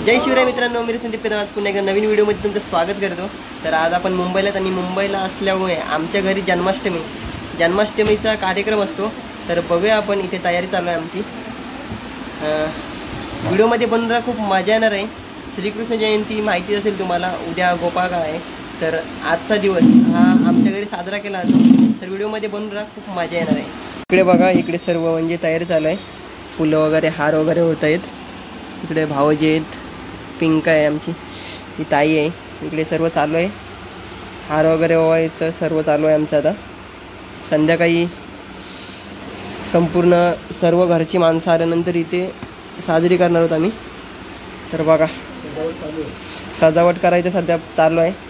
जय शिवराय मित्रांनो, मी संदीप कदम आज पुन्हा एकदा नवीन व्हिडिओमध्ये तुमचं स्वागत करतो। तर आज आपण मुंबईला आणि मुंबईला असल्यामुळे आमच्या घरी जन्माष्टमीचा कार्यक्रम असतो। तर बघूया आपण इथे तयारी चालू आहे आमची। व्हिडिओमध्ये बनून राहा, खूप मजा येणार आहे। श्रीकृष्ण जयंती माहिती असेल तुम्हाला, उद्या गोपाळकाळ आहे। तर आजचा दिवस हा आमच्या घरी साजरा केला जातो। तर व्हिडिओमध्ये बनून राहा, खूप मजा येणार आहे। इकडे बघा, इकडे सर्व म्हणजे तयारी चालू आहे। फुलं वगैरे, हार वगैरे होत आहेत। इकडे भाऊजी आहेत, पिंका आहे आमची, ही ताई आहे। इकडे सर्व चालू आहे, हार वगैरे ओवायचं सर्व चालू आहे आमचं। आता संध्याकाळी संपूर्ण सर्व घरची माणसं आल्यानंतर इथे साजरी करणार आहोत आम्ही। तर बघा, सजावट करायचं सध्या चालू आहे।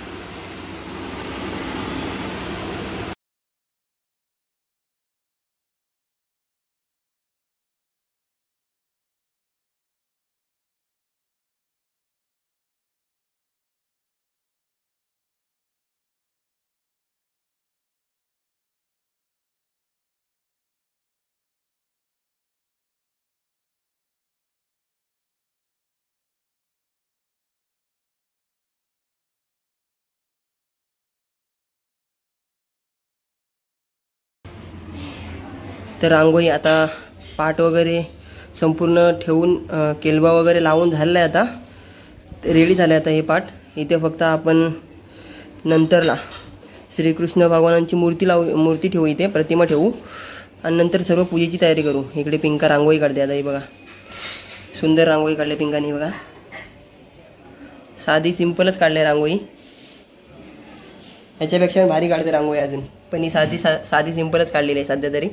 तर रांगोळी आता पाट वगैरे संपूर्ण ठेवून केलबा वगैरे लावून झालेला आहे। आता रेडी झाले आता हे पाट। इथे फक्त आपण नंतरला श्रीकृष्ण भगवानांची मूर्ती ठेवू, इथे प्रतिमा ठेवू आणि नंतर सर्व पूजेची तयारी करू। इकडे पिंका रांगोळी काढते आता। ही बघा, सुंदर रांगोळी काढली पिंकाने। बघा, साधी सिंपलच काढली रांगोळी, ह्याच्यापेक्षा भारी काढते रांगोळी अजून, पण ही साधी सिंपलच काढलेली आहे सध्या तरी।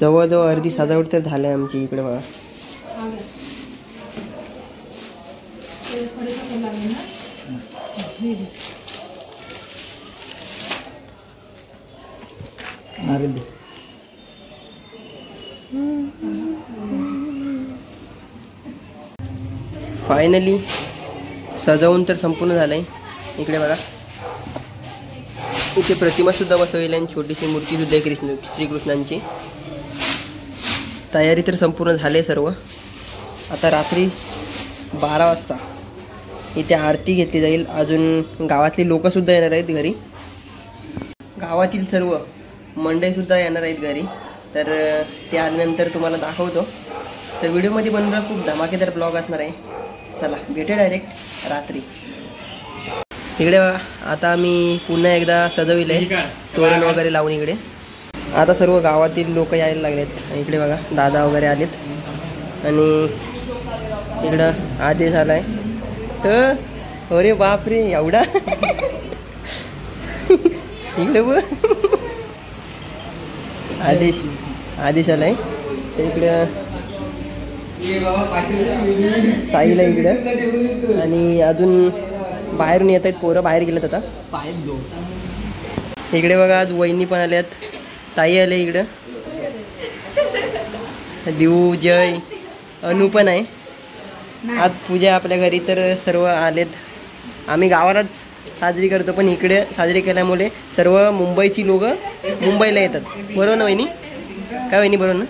जवळजवळ अर्धी सजावट तर झाली आमची। इकडे बघा, फायनली सजवून तर संपूर्ण झालंय। इकडे बघा, इथे प्रतिमा सुद्धा बसवली आणि छोटीशी मूर्ती सुद्धा आहे श्रीकृष्णांची। तयारी तर संपूर्ण झाली सर्व। आता रात्री 12 वाजता इथे आरती घेतली जाईल। अजून गावातली लोक सुद्धा येणार आहेत घरी, गावातील सर्व मंडळी सुद्धा येणार आहेत घरी। तर ते आल्यानंतर तुम्हाला दाखवतो। तर व्हिडिओमध्ये बनणार खूप धमाकेदार ब्लॉग असणार आहे। चला भेटूया डायरेक्ट रात्री। इकडे बघा, आता आम्ही पुन्हा एकदा सजविले, तोरण वगैरे लावून। इकडे आता सर्व गावातील लोक यायला लागलेत। इकडे बघा, दादा वगैरे आलेत आणि इकडं आदेश आलाय। तर अरे बापरे, एवढा इकडे बघ, आदेश आलाय। इकडं साईला इकडं, आणि अजून बाहेरून येत आहेत पोरं, बाहेर गेलेत आता। इकडे बघा, आज वहिनी पण आल्यात, ताई आले इकडं, दिऊ, जय, अनु पण आहे। आज पूजा आपल्या घरी, तर सर्व आलेत। आम्ही गावालाच साजरी करतो, पण इकडे साजरी केल्यामुळे सर्व मुंबईची लोक मुंबईला येतात। बरोबर ना वहिनी? काय वहिनी, बरोबर ना?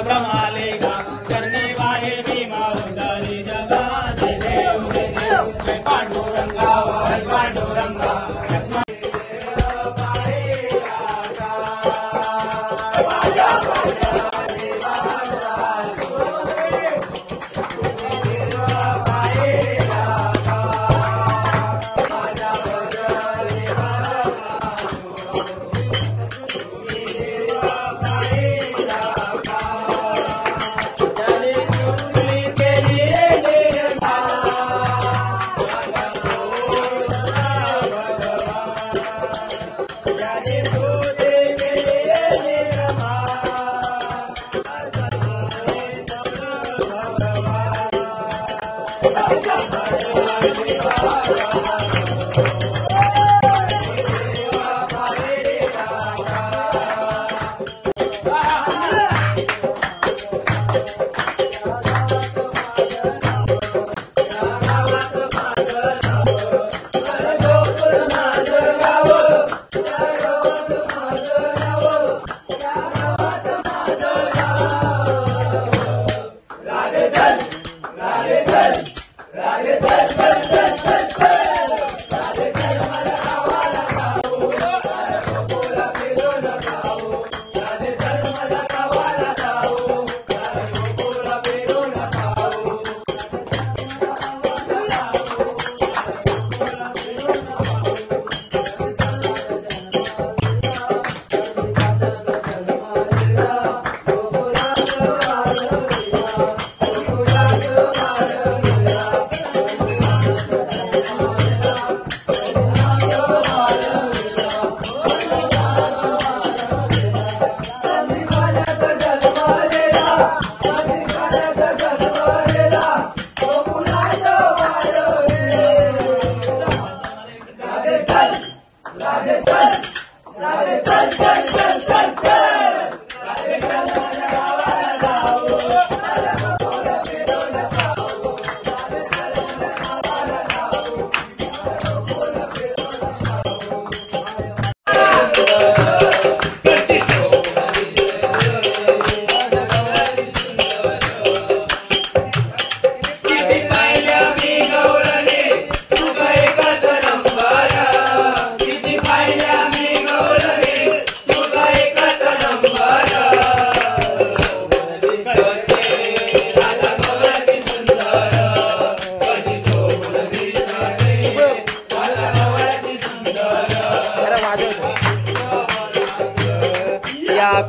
भ्रमाले गा करणे वाहे भीमा उंडाली जगा जय देव जय पांडुरंगा हरी पांडुरंगा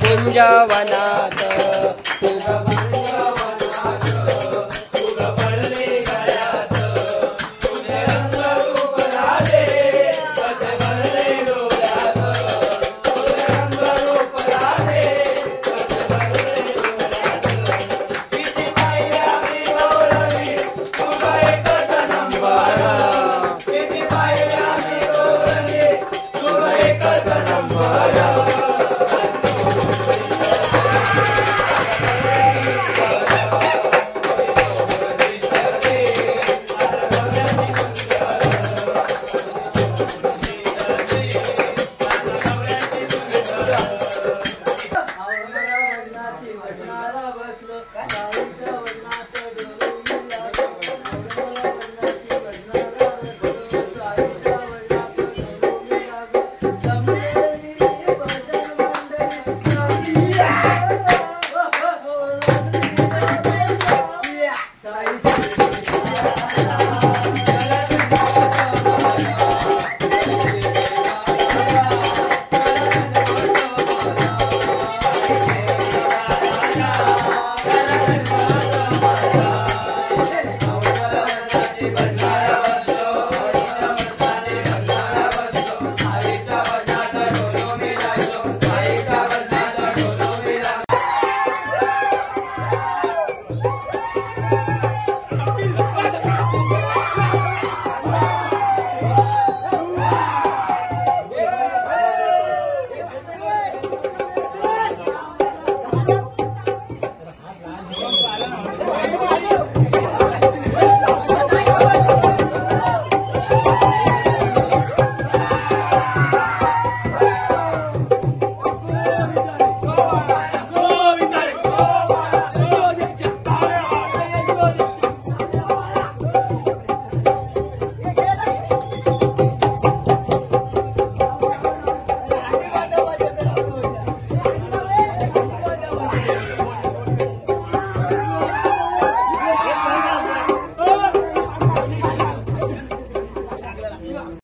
कुंजवनात